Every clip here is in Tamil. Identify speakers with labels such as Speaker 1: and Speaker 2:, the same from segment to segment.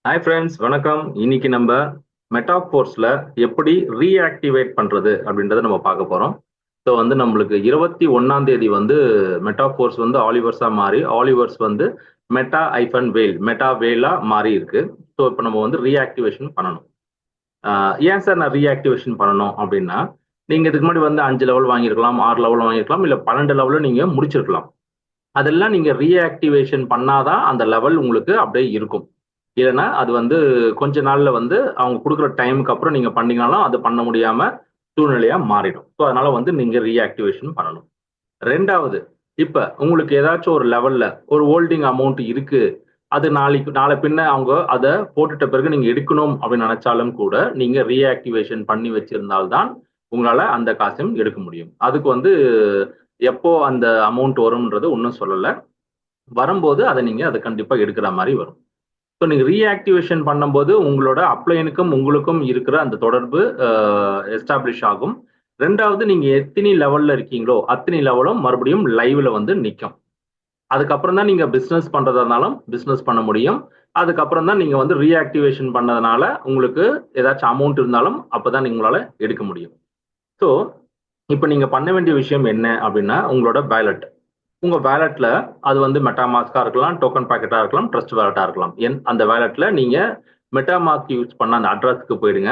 Speaker 1: ஹாய் ஃப்ரெண்ட்ஸ், வணக்கம். இன்னைக்கு நம்ம மெட்டாஃபோர்ஸ்ல எப்படி ரீஆக்டிவேட் பண்றது அப்படின்றத நம்ம பார்க்க போறோம். ஸோ நம்மளுக்கு 21ஆம் தேதி மெட்டாஃபோர்ஸ் ஆலிவர்ஸா மாறி ஆலிவர்ஸ் மெட்டா ஐஃபன் வேல் மெட்டா வேலா மாறி இருக்கு. ஸோ இப்போ நம்ம ரீஆக்டிவேஷன் பண்ணணும். ஏன் சார் நான் ரீஆக்டிவேஷன் பண்ணணும் அப்படின்னா, நீங்க இதுக்கு முன்னாடி 5 லெவல் வாங்கியிருக்கலாம், 6 லெவல் வாங்கியிருக்கலாம், இல்ல 12 லெவலும் நீங்க முடிச்சிருக்கலாம். அதெல்லாம் நீங்க ரீஆக்டிவேஷன் பண்ணாதான் அந்த லெவல் உங்களுக்கு அப்படியே இருக்கும். இல்லைன்னா அது கொஞ்ச நாள்ல அவங்க கொடுக்குற டைமுக்கு அப்புறம் நீங்க பண்ணீங்கனாலும் அது பண்ண முடியாம சூழ்நிலையா மாறிடும். ஸோ அதனால நீங்க ரீஆக்டிவேஷன் பண்ணணும். ரெண்டாவது, இப்ப உங்களுக்கு ஏதாச்சும் ஒரு லெவல்ல ஒரு ஹோல்டிங் அமௌண்ட் இருக்கு. அது நாளை பின்ன அவங்க அதை போட்டுட்ட பிறகு நீங்க எடுக்கணும் அப்படின்னு நினைச்சாலும் கூட நீங்க ரீஆக்டிவேஷன் பண்ணி வச்சிருந்தால்தான் உங்களால அந்த காசையும் எடுக்க முடியும். அதுக்கு எப்போ அந்த அமௌண்ட் வரும்ன்றது ஒன்றும் சொல்லல. வரும்போது அதை கண்டிப்பா எடுக்கிற மாதிரி வரும். ஸோ நீங்க ரீஆக்டிவேஷன் பண்ணும்போது உங்களோட அப்ளைனுக்கும் உங்களுக்கும் இருக்கிற அந்த தொடர்பு எஸ்டாப்ளிஷ் ஆகும். ரெண்டாவது, நீங்க எத்தனை லெவல்ல இருக்கீங்களோ அத்தனை லெவலும் மறுபடியும் லைவ்ல நிற்கும். அதுக்கப்புறம் தான் நீங்க பிசினஸ் பண்றதா இருந்தாலும் பிசினஸ் பண்ண முடியும். அதுக்கப்புறம் தான் நீங்க ரீஆக்டிவேஷன் பண்ணதுனால உங்களுக்கு ஏதாச்சும் அமௌண்ட் இருந்தாலும் அப்பதான் உங்களால எடுக்க முடியும். ஸோ இப்போ நீங்க பண்ண வேண்டிய விஷயம் என்ன அப்படின்னா, உங்களோட வேலட். உங்க வேலட்ல அது மெட்டாமாஸ்கா இருக்கலாம், டோக்கன் பாக்கெட்டா இருக்கலாம், ட்ரஸ்ட் வேலட்டா இருக்கலாம். அந்த வேலட்ல நீங்க மெட்டாமாஸ்க் யூஸ் பண்ண அந்த அட்ரஸ்க்கு போயிடுங்க.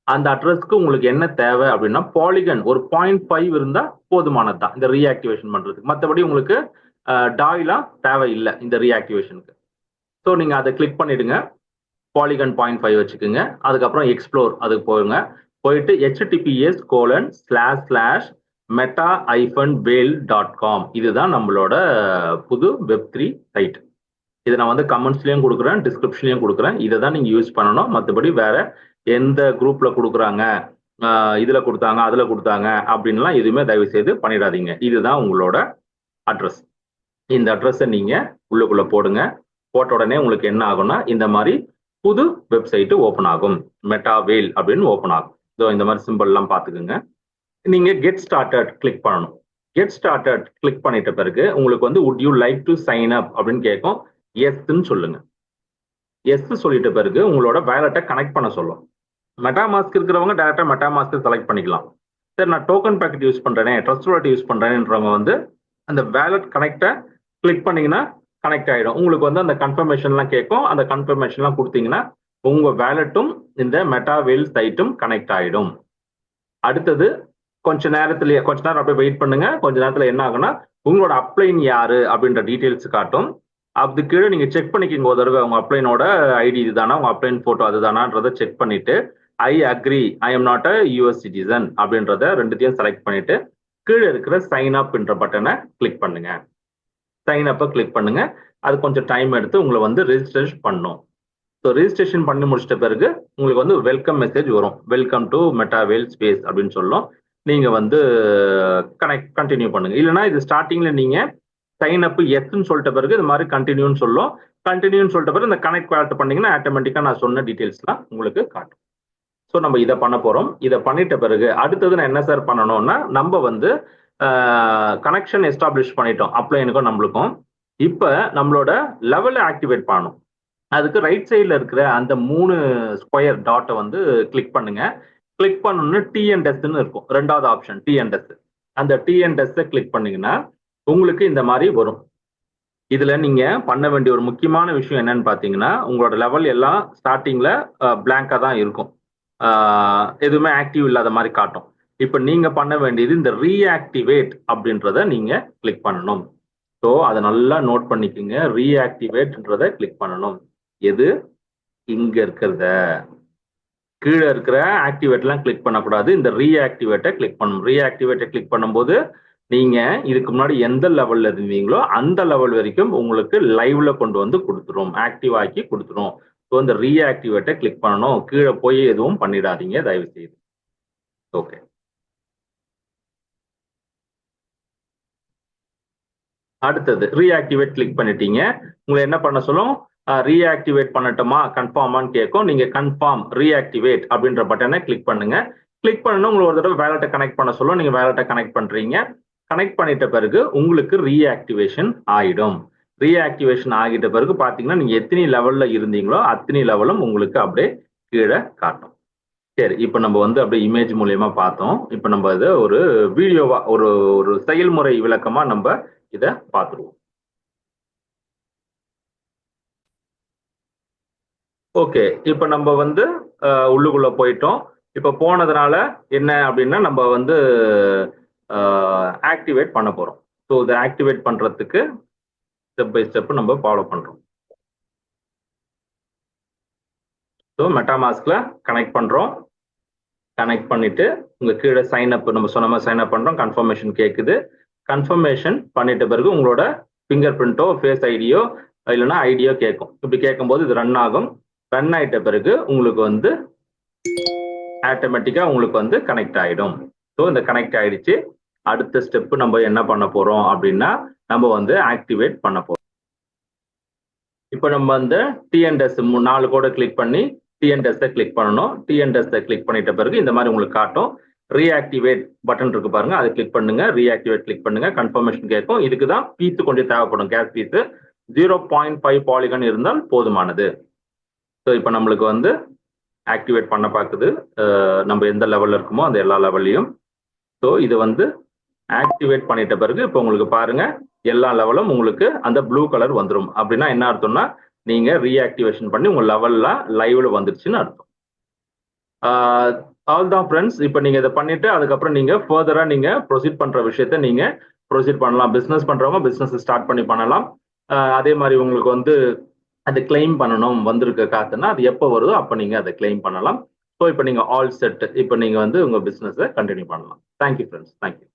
Speaker 1: அந்த அட்ரஸ்க்கு உங்களுக்கு என்ன தேவை அப்படின்னா, பாலிகன் ஒரு 0.5 இருந்தா போதுமானது தான் இந்த ரீஆக்டிவேஷன் பண்றதுக்கு. மற்றபடி உங்களுக்கு டாய்லாம் தேவையில்லை இந்த ரீஆக்டிவேஷனுக்கு. ஸோ நீங்க அதை கிளிக் பண்ணிடுங்க. பாலிகன் 0.5 வச்சுக்கோங்க. அதுக்கப்புறம் எக்ஸ்ப்ளோர் அதுக்கு போயிருங்க. போயிட்டு https://meta-whale.com இதுதான் நம்மளோட புது வெப்3 சைட். இதை நான் கமெண்ட்ஸ்லயும் கொடுக்குறேன், டிஸ்கிரிப்ஷன்லயும் கொடுக்குறேன். இதை தான் நீங்க யூஸ் பண்ணணும். மற்றபடி வேற எந்த குரூப்ல கொடுக்குறாங்க, இதுல கொடுத்தாங்க, அதுல கொடுத்தாங்க அப்படின்லாம் எதுவுமே தயவு செய்து பண்ணிடாதீங்க. இதுதான் உங்களோட அட்ரஸ். இந்த அட்ரஸை நீங்க உள்ளுக்குள்ள போடுங்க. போட்ட உடனே உங்களுக்கு என்ன ஆகும்னா, இந்த மாதிரி புது வெப்சைட் ஓப்பன் ஆகும். மெட்டாவேல் அப்படின்னு ஓப்பன் ஆகும். ஸோ இந்த மாதிரி சிம்பிள் எல்லாம் பார்த்துக்குங்க. நீங்க கெட் ஸ்டார்டட் கிளிக் பண்ணணும். கெட் ஸ்டார்டட் கிளிக் பண்ணிட்ட பிறகு உங்களுக்கு would you like to sign up அப்படின்னு கேட்கும். எஸ்ன்னு சொல்லுங்க. எஸ் சொல்லிட்ட பிறகு உங்களோட வேலட்டை கனெக்ட் பண்ண சொல்லும். மெட்டாமாஸ்க் இருக்கிறவங்க டைரக்டா மெட்டாமாஸ்க் செலக்ட் பண்ணிக்கலாம். சரி, நான் டோக்கன் பேக்கெட் யூஸ் பண்றேனே, ட்ரஸ்ட் வாலெட் யூஸ் பண்றேன்றவங்க அந்த வேலட் கனெக்டை கிளிக் பண்ணீங்கன்னா கனெக்ட் ஆயிடும். உங்களுக்கு அந்த கன்ஃபர்மேஷன்லாம் கேட்கும். அந்த கன்ஃபர்மேஷன்லாம் கொடுத்தீங்கன்னா உங்க வேலட்டும் இந்த மெட்டாவேல் சைட்டும் கனெக்ட் ஆயிடும். அடுத்தது கொஞ்ச நேரம் அப்படியே வெயிட் பண்ணுங்க. கொஞ்ச நேரத்துல என்ன ஆகும்னா, உங்களோட அப்ளைன் யாரு அப்படின்ற டீடைல்ஸ் காட்டும். அது கீழே நீங்க செக் பண்ணிக்கிங்க ஒரு தடவை உங்க அப்ளைனோட ஐடி இதுதானா, உங்க அப்ளைன் போட்டோ அதுதானான்றதை செக் பண்ணிட்டு I agree I am not a US citizen அப்படின்றத ரெண்டுத்தையும் செலக்ட் பண்ணிட்டு கீழே இருக்கிற சைன் அப் என்ற பட்டனை கிளிக் பண்ணுங்க. சைன் அப்பை கிளிக் பண்ணுங்க. அது கொஞ்சம் டைம் எடுத்து உங்களை ரெஜிஸ்ட்ரேஷன் பண்ணும். ஸோ ரெஜிஸ்ட்ரேஷன் பண்ணி முடிச்சிட்ட பிறகு உங்களுக்கு வெல்கம் மெசேஜ் வரும். வெல்கம் டு மெட்டாவேல் ஸ்பேஸ் அப்படின்னு சொல்லும். நீங்க கண்டினியூ பண்ணுங்க. இல்லைன்னா இது ஸ்டார்டிங்ல நீங்க சைன் அப் எஸ்ன்னு சொல்லிட்ட பிறகு இது மாதிரி கண்டினியூன்னு சொல்லும். கண்டினியூன்னு சொல்லிட்ட பிறகு இந்த கனெக்ட் வேலட் பண்ணீங்கன்னா ஆட்டோமேட்டிக்கா நான் சொன்ன டீடைல்ஸ்லாம் உங்களுக்கு காட்டும். ஸோ நம்ம இதை பண்ண போறோம். இதை பண்ணிட்ட பிறகு அடுத்தது நான் என்ன சார் பண்ணணும்னா, நம்ம கனெக்ஷன் எஸ்டாப்ளிஷ் பண்ணிட்டோம் அப்ளைனுக்கும் நம்மளுக்கும். இப்ப நம்மளோட லெவலை ஆக்டிவேட் பண்ணணும். அதுக்கு ரைட் சைட்ல இருக்கிற அந்த 3 ஸ்கொயர் டாட்டை கிளிக் பண்ணுங்க. கிளிக் பண்ணணும்னு டிஎன்டெஸ்ட்னு இருக்கும். ரெண்டாவது ஆப்ஷன் டிஎன்டெஸ்ட். அந்த டிஎன்டெஸ்ட்டை கிளிக் பண்ணீங்கன்னா உங்களுக்கு இந்த மாதிரி வரும். இதுல நீங்க பண்ண வேண்டிய ஒரு முக்கியமான விஷயம் என்னன்னு பாத்தீங்கன்னா, உங்களோட லெவல் எல்லாம் ஸ்டார்டிங்ல பிளாங்கா தான் இருக்கும். எதுவுமே ஆக்டிவ் இல்லாத மாதிரி காட்டும். இப்ப நீங்க பண்ண வேண்டியது இந்த ரீஆக்டிவேட் அப்படின்றத நீங்க கிளிக் பண்ணணும். ஸோ அதை நல்லா நோட் பண்ணிக்கோங்க. ரீஆக்டிவேட்ன்றத கிளிக் பண்ணணும். எது இங்க இருக்கிறத, கீழே இருக்கிற ஆக்டிவேட்லாம் கிளிக் பண்ணக்கூடாது. இந்த ரீஆக்டிவேட்டை கிளிக் பண்ணணும். ரீஆக்டிவேட்டை கிளிக் பண்ணும்போது நீங்க இதுக்கு முன்னாடி எந்த லெவல்ல இருந்தீங்களோ அந்த லெவல் வரைக்கும் உங்களுக்கு லைவ்ல கொண்டு கொடுத்துரும், ஆக்டிவ் ஆக்கி கொடுத்துரும். ஸோ இந்த ரீஆக்டிவேட்டை கிளிக் பண்ணணும். கீழே போய் எதுவும் பண்ணிடாதீங்க தயவு செய்து. ஓகே, அடுத்தது ரீஆக்டிவேட் கிளிக் பண்ணிட்டீங்க. உங்களை என்ன பண்ண சொல்லும், ரீஆக்டிவேட் பண்ணட்டுமா கன்ஃபார்மான்னு கேட்கும். நீங்க கன்ஃபார்ம் ரீஆக்டிவேட் அப்படின்ற பட்டனை கிளிக் பண்ணுங்க. கிளிக் பண்ணணும். உங்களுக்கு ஒரு தடவை வேலட்டை கனெக்ட் பண்ண சொல்லும். நீங்க வேலட்டை கனெக்ட் பண்றீங்க. கனெக்ட் பண்ணிட்ட பிறகு உங்களுக்கு ரீஆக்டிவேஷன் ஆயிடும். ரீஆக்டிவேஷன் ஆகிட்ட பிறகு பார்த்தீங்கன்னா நீங்கள் எத்தனை லெவலில் இருந்தீங்களோ அத்தனை லெவலும் உங்களுக்கு அப்படியே கீழே காட்டும். சரி, இப்போ நம்ம வந்து அப்படியே இமேஜ் மூலியமா பார்த்தோம். இப்போ நம்ம இதை ஒரு வீடியோவா ஒரு ஒரு செயல்முறை விளக்கமா நம்ம இதை பார்த்துருவோம். ஓகே, இப்போ நம்ம வந்து உள்ளுக்குள்ள போயிட்டோம். இப்போ போனதுனால என்ன அப்படின்னா நம்ம வந்து ஆக்டிவேட் பண்ண போறோம். ஸோ இதை ஆக்டிவேட் பண்றதுக்கு ஸ்டெப் பை ஸ்டெப் நம்ம ஃபாலோ பண்றோம். ஸோ மெட்டாமாஸ்க்ல கனெக்ட் பண்றோம். கனெக்ட் பண்ணிட்டு உங்க கீழே சைன் அப் நம்ம சொன்ன மாதிரி சைன் அப் பண்றோம். கன்ஃபர்மேஷன் கேட்குது. கன்ஃபர்மேஷன் பண்ணிட்ட பிறகு உங்களோட ஃபிங்கர் பிரிண்டோ ஃபேஸ் ஐடியோ இல்லைன்னா ஐடியோ கேட்கும். இப்படி கேட்கும்போது இது ரன் ஆகும். ரன் ஆயிட்ட பிறகு உங்களுக்கு வந்து ஆட்டோமேட்டிக்கா உங்களுக்கு வந்து கனெக்ட் ஆயிடும். ஸோ இந்த கனெக்ட் ஆயிடுச்சு. அடுத்த ஸ்டெப் நம்ம என்ன பண்ண போறோம் அப்படின்னா நம்ம வந்து ஆக்டிவேட் பண்ண போறோம். இப்போ நம்ம வந்து டிஎன்எஸ் 4 கோடை கிளிக் பண்ணி டிஎன்எஸ் கிளிக் பண்ணணும். டிஎன்எஸ் கிளிக் பண்ணிட்ட பிறகு இந்த மாதிரி உங்களுக்கு காட்டும். ரீஆக்டிவேட் பட்டன் இருக்கு பாருங்க, அதை கிளிக் பண்ணுங்க. ரீஆக்டிவேட் கிளிக் பண்ணுங்க. கன்ஃபர்மேஷன் கேட்கும். இதுக்கு தான் பீஸ் கொஞ்சம் தேவைப்படும். கேஸ் பீஸ் 0.5 பாலிகன் இருந்தால் போதுமானது. ஸோ இப்போ நம்மளுக்கு வந்து ஆக்டிவேட் பண்ண பார்க்குது. நம்ம எந்த லெவலில் இருக்குமோ அந்த எல்லா லெவல்லையும். ஸோ இது வந்து ஆக்டிவேட் பண்ணிட்ட பிறகு இப்போ உங்களுக்கு பாருங்க எல்லா லெவலும் உங்களுக்கு அந்த ப்ளூ கலர் வந்துடும். அப்படின்னா என்ன அர்த்தம்னா நீங்க ரீஆக்டிவேஷன் பண்ணி உங்க லெவல்ல லைவ்ல வந்துருச்சுன்னு அர்த்தம். ஆல் தான் ஃப்ரெண்ட்ஸ். இப்போ நீங்க இதை பண்ணிட்டு அதுக்கப்புறம் நீங்க ஃபர்தரா நீங்க ப்ரொசீட் பண்ற விஷயத்த நீங்க ப்ரொசீட் பண்ணலாம். பிசினஸ் பண்றவங்க பிசினஸ் ஸ்டார்ட் பண்ணி பண்ணலாம். அதே மாதிரி உங்களுக்கு வந்து அது கிளைம் பண்ணணும் வந்திருக்க காசுன்னா அது எப்போ வருதோ அப்போ நீங்க அதை கிளைம் பண்ணலாம். ஸோ இப்போ நீங்க ஆல் செட். இப்போ நீங்க வந்து உங்க பிசினஸை கண்டினியூ பண்ணலாம். Thank you friends. தேங்க்யூ.